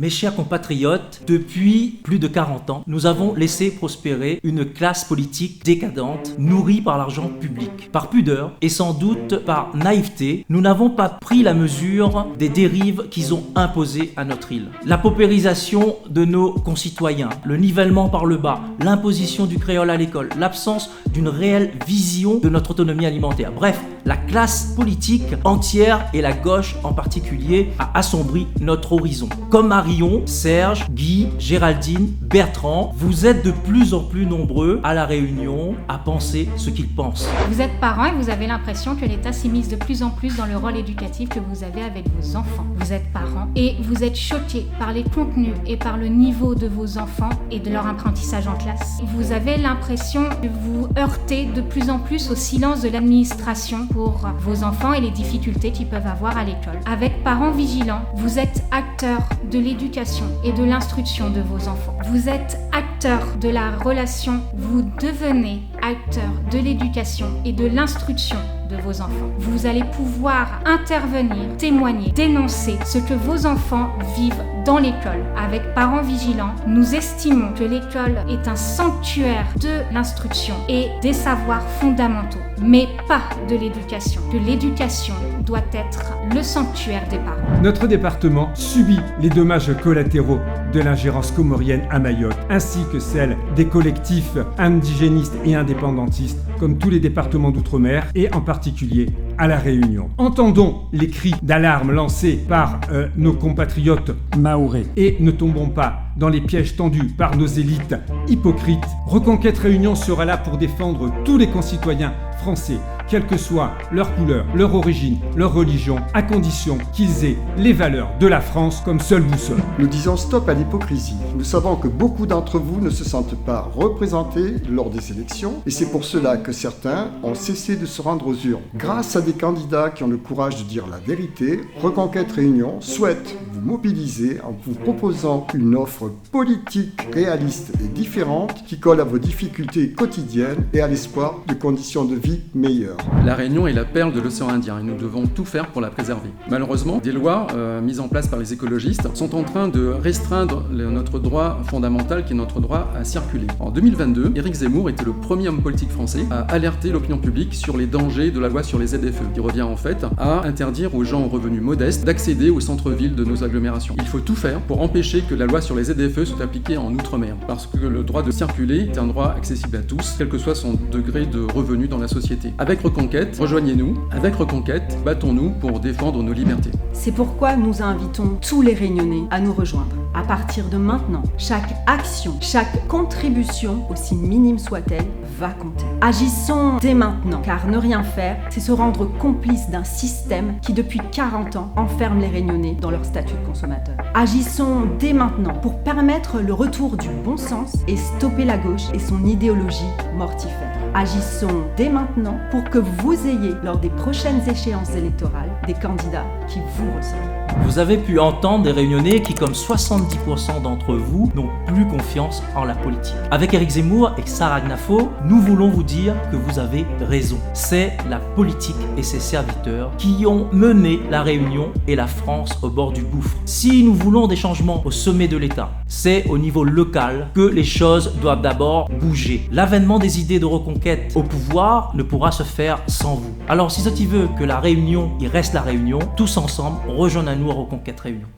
Mes chers compatriotes, depuis plus de 40 ans, nous avons laissé prospérer une classe politique décadente, nourrie par l'argent public. Par pudeur et sans doute par naïveté, nous n'avons pas pris la mesure des dérives qu'ils ont imposées à notre île. La paupérisation de nos concitoyens, le nivellement par le bas, l'imposition du créole à l'école, l'absence d'une réelle vision de notre autonomie alimentaire. Bref, la classe politique entière et la gauche en particulier a assombri notre horizon. Comme Marion, Serge, Guy, Géraldine, Bertrand, vous êtes de plus en plus nombreux à La Réunion à penser ce qu'ils pensent. Vous êtes parents et vous avez l'impression que l'État s'immisce de plus en plus dans le rôle éducatif que vous avez avec vos enfants. Vous êtes parents et vous êtes choqués par les contenus et par le niveau de vos enfants et de leur apprentissage en classe. Vous avez l'impression de vous heurter de plus en plus au silence de l'administration pour vos enfants et les difficultés qu'ils peuvent avoir à l'école. Avec Parents Vigilants, vous êtes acteurs de l'éducation et de l'instruction de vos enfants. Vous êtes acteurs de la relation, vous devenez acteurs de l'éducation et de l'instruction de vos enfants. Vous allez pouvoir intervenir, témoigner, dénoncer ce que vos enfants vivent dans l'école. Avec Parents Vigilants, nous estimons que l'école est un sanctuaire de l'instruction et des savoirs fondamentaux, mais pas de l'éducation. Que l'éducation doit être le sanctuaire des parents. Notre département subit les dommages collatéraux de l'ingérence comorienne à Mayotte, ainsi que celle des collectifs indigénistes et indépendantistes, comme tous les départements d'outre-mer, et en particulier à La Réunion. Entendons les cris d'alarme lancés par nos compatriotes mahorais et ne tombons pas dans les pièges tendus par nos élites hypocrites. Reconquête Réunion sera là pour défendre tous les concitoyens français, quelle que soit leur couleur, leur origine, leur religion, à condition qu'ils aient les valeurs de la France comme seule boussole. Nous disons stop à l'hypocrisie. Nous savons que beaucoup d'entre vous ne se sentent pas représentés lors des élections et c'est pour cela que certains ont cessé de se rendre aux urnes. Grâce à des candidats qui ont le courage de dire la vérité, Reconquête Réunion souhaite vous mobiliser en vous proposant une offre politique réaliste et différente qui colle à vos difficultés quotidiennes et à l'espoir de conditions de vie meilleures. La Réunion est la perle de l'océan Indien et nous devons tout faire pour la préserver. Malheureusement, des lois mises en place par les écologistes sont en train de restreindre notre droit fondamental qui est notre droit à circuler. En 2022, Éric Zemmour était le premier homme politique français à alerter l'opinion publique sur les dangers de la loi sur les ZFE, qui revient en fait à interdire aux gens aux revenus modestes d'accéder au centre-ville de nos agglomérations. Il faut tout faire pour empêcher que la loi sur les ZFE soit appliquée en Outre-mer, parce que le droit de circuler est un droit accessible à tous, quel que soit son degré de revenu dans la société. Avec Reconquête, rejoignez-nous. Avec Reconquête, battons-nous pour défendre nos libertés. C'est pourquoi nous invitons tous les Réunionnais à nous rejoindre. À partir de maintenant, chaque action, chaque contribution, aussi minime soit-elle, va compter. Agissons dès maintenant, car ne rien faire, c'est se rendre complice d'un système qui depuis 40 ans enferme les Réunionnais dans leur statut de consommateur. Agissons dès maintenant pour permettre le retour du bon sens et stopper la gauche et son idéologie mortifère. Agissons dès maintenant pour que vous ayez, lors des prochaines échéances électorales, des candidats qui vous ressemblent. Vous avez pu entendre des Réunionnais qui, comme 70% d'entre vous, n'ont plus confiance en la politique. Avec Éric Zemmour et Sarah Gnafo, nous voulons vous dire que vous avez raison. C'est la politique et ses serviteurs qui ont mené la Réunion et la France au bord du gouffre. Si nous voulons des changements au sommet de l'État, c'est au niveau local que les choses doivent d'abord bouger. L'avènement des idées de reconquête au pouvoir ne pourra se faire sans vous. Alors si tu veux que la Réunion, il reste la Réunion, tous ensemble, rejoignez-nous à Reconquête Réunion.